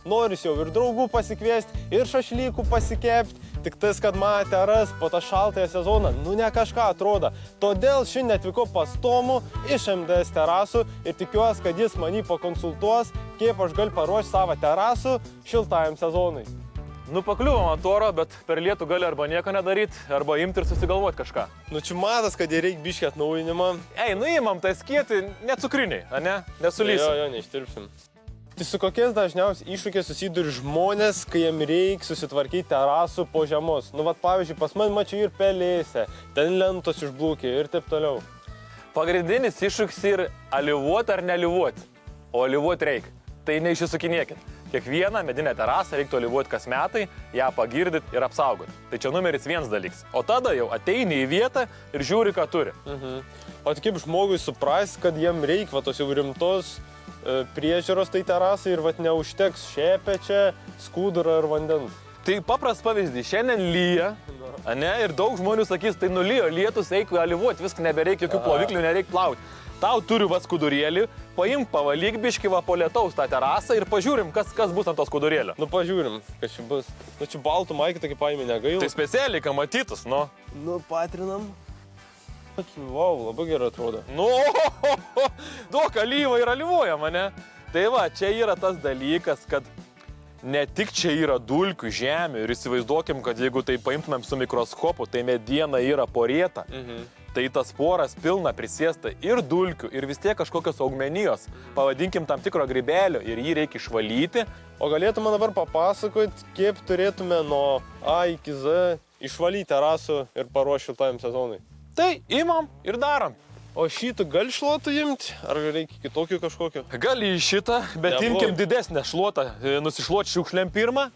noris jau ir draugų pasikviesti, ir šašlykų pasikepti. Tik tas, kad man teras po tą šaltąją sezoną, ne kažką atrodo. Todėl šiandien atvykau pas Tomų iš MDS terasų ir tikiuosi, kad jis manį pakonsultuos, kaip aš galiu paruošti savo terasų šiltajam sezonui. Pakliuvom ant oro, bet per lietų gali arba nieko nedaryti, arba imti ir susigalvoti kažką. Čia matas, kad jie reikia biškį atnaujinimą. Nuimam tą skėtį, necukriniai, ne? Nesulysim. Jo, neištirpsim. Tai su kokiais dažniausiai iššūkiais susiduri žmonės, kai jiem reikia susitvarkyti terasų po žiemos? Pavyzdžiui, pas man mačiau ir pelėse, ten lentos išblūkė ir taip toliau. Pagrindinis iššūkis yra alyvuoti ar nealyvuoti. O alyvuoti reikia. Tai neišsisukinėkit. Kiekvieną medinę terasą reiktų alyvuoti kas metai, ją pagirdyti ir apsaugoti. Tai čia numeris 1 dalykas. O tada jau ateini į vietą ir žiūri, ką turi. O tai kaip žmogui suprasti, kad jiem reikia tos jau rimtos priežiūros tai terasai ir neužteks šepečia, skuduro ir vandens. Tai paprastas pavyzdys. Šiandien lyja, ir daug žmonių sakys, tai nulijo lietus, eik alyvuoti, viską nebereikia, jokių ploviklių nereikia plauti. Tau turiu skudurėlį, paimk, pavalyk biškį po lietaus tą terasą ir pažiūrim, kas bus ant to skudurėlio. Pažiūrim, kas čia bus. Čia baltų maikį tokį paimė negailų. Tai specialiai, ką matytus, Patrinam. Vau, labai gerai atrodo. Daug alyva ir alyvuojama, ne? Tai va, čia yra tas dalykas, kad ne tik čia yra dulkių, žemių ir įsivaizduokim, kad jeigu tai paimtumėm su mikroskopu, tai mediena yra porėta. Tai tas poras pilna prisėsta ir dulkių, ir vis tiek kažkokios augmenijos, pavadinkim tam tikro grybelio ir jį reikia išvalyti. O galėtume dabar papasakoti, kaip turėtume nuo A iki Z išvalyti terasų ir paruošti šiltajam sezonui. Tai imam ir darom. O šitą gali šluotą imti, ar reikia kitokių kažkokio? Gali šitą, bet imkim didesnę šluotą, nusišluoti šiukšlėm pirmą.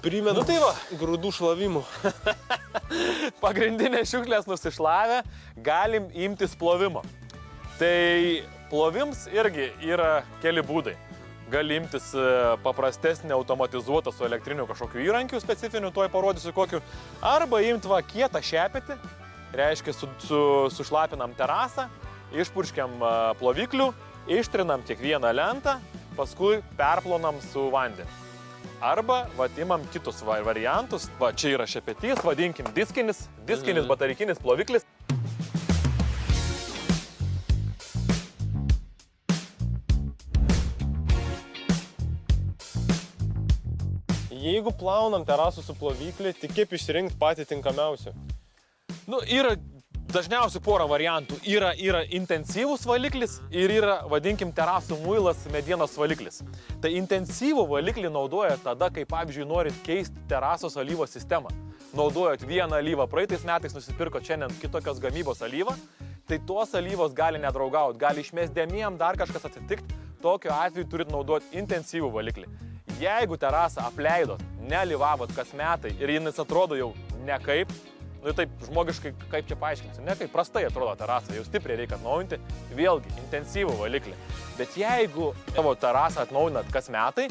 Primenu, tai va, grūdų šlavimų. Pagrindinė šiukšlės nusišlavę, galim imtis plovimo. Tai plovims irgi yra keli būdai. Gali imtis paprastesnį automatizuotą su elektriniu kažkokiu įrankiu specifiniu, tuoj parodysiu kokiu. Arba imti kietą šepetį, reiškia sušlapinam terasą, išpurškiam ploviklių, ištrinam kiekvieną lentą, paskui perplonam su vandeniu. Arba imam kitus variantus, čia yra šepetys, vadinkim diskinis batarikinis ploviklis. Jeigu plaunam terasų su ploviklį, tai kaip išsirinkti patį tinkamiausią? Yra dažniausiai porą variantų. Yra intensyvus valiklis ir yra, vadinkim, terasų muilas medienos valiklis. Tai intensyvų valiklį naudoja tada, kai, pavyzdžiui, norit keisti terasos alyvos sistemą. Naudojot vieną alyvą, praeitais metais nusipirko šiandien kitokios gamybos alyvą, tai tos alyvos gali nedraugauti, gali išmesti dėmėm, dar kažkas atsitikti. Tokiu atveju turit naudoti intensyvų valiklį. Jeigu terasą apleidot, nealyvavot kas metai ir jis atrodo jau nekaip, taip žmogiškai, kaip čia paaiškinsiu, ne kaip prastai atrodo terasa, jau stipriai reikia atnaujinti, vėlgi intensyvų valiklį. Bet jeigu tavo terasą atnaujinat kas metai,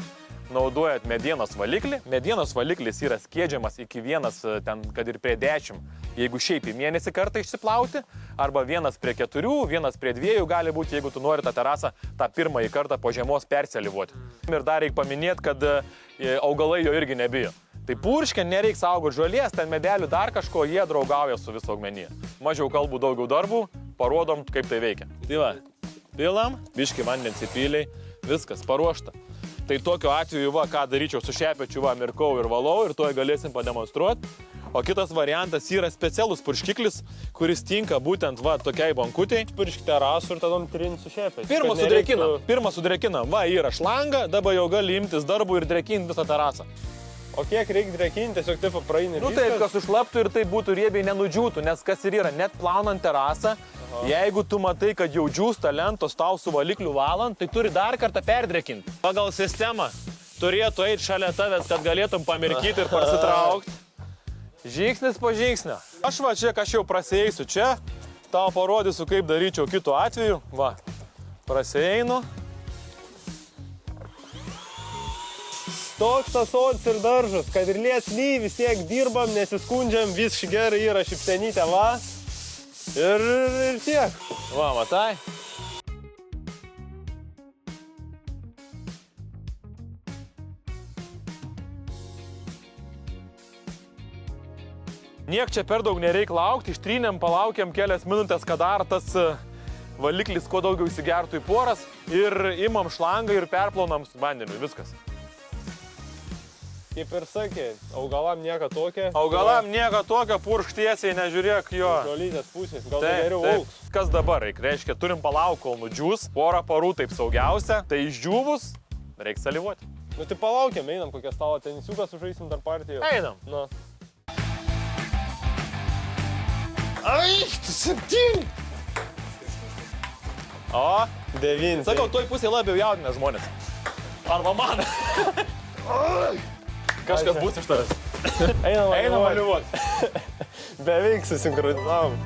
naudojat medienos valiklį, medienos valiklis yra skiedžiamas iki vienas, ten, kad ir prie 10, jeigu šiaip į mėnesį kartą išsiplauti, arba 1:4, 1:2 gali būti, jeigu tu nori tą terasą tą pirmąjį kartą po žiemos persialyvuoti. Ir dar reikia paminėti, kad augalai jo irgi nebijo. Tai purškia, nereikia saugoti žolės, ten medelių dar kažko, jie draugauja su viso augmenija. Mažiau kalbų, daugiau darbų, parodom, kaip tai veikia. Tai va, pilam, biškį vandens įpyliai, viskas paruošta. Tai tokiu atveju, ką daryčiau su šepečiu, mirkau ir valau ir tuoj galėsim pademonstruoti. O kitas variantas yra specialus purškiklis, kuris tinka būtent tokiai bankutei. Purškti terasų ir tada trinti su šepetį. Pirmą sudrekinam. Yra šlanga, dabar jau gali imtis darbų ir drekinti visą terasą. O kiek reikia drekinti, tiesiog taip praeini. Taip, kad sušlaptų ir tai būtų riebiai nenudžiūtų, nes kas ir yra, net plaunant terasą, jeigu tu matai, kad jau džiūsta lentos tau su valikliu valant, tai turi dar kartą perdrekinti. Pagal sistemą turėtų eiti šalia tavęs, kad galėtum pamirkyti ir pasitraukti. Žingsnis po žingsnio. Aš čia kažkaip prasieisiu čia, tau parodysiu, kaip daryčiau kitu atveju. Prasieinu. Toks tas sodas ir daržas, kad ir lietsly vis tiek dirbam, nesiskundžiam, visiškai gerai yra šipsenytė, ir tiek. Matai? Niek čia per daug nereikia laukti, ištrynėm, palaukiam kelias minutės, kad dar tas valiklis kuo daugiau įsigertų į poras ir imam šlangą ir perplaunam su vandeniu, viskas. Kaip ir sakė, augalam nieko tokia. Augalam nieko tokio, purkštiesiai, nežiūrėk jo. Žolytės pusės, gal Taip, geriau taip. augs. Kas dabar reikia, turim palauk, kol nudžiūs, porą parų taip saugiausia, tai išdžiūvus reikia salivuoti. Nu tai palaukiam, einam kokią stalo tenisiuką sužaisim dar partiją. Einam. Nu. Ai, tu 7. O, 9. sakau, toj pusėje labiau jaudina žmonės. Arba man. Kažkas bus iš tavęs. Einam Einam valiuot. valiuot. Beveik susinchronizavom.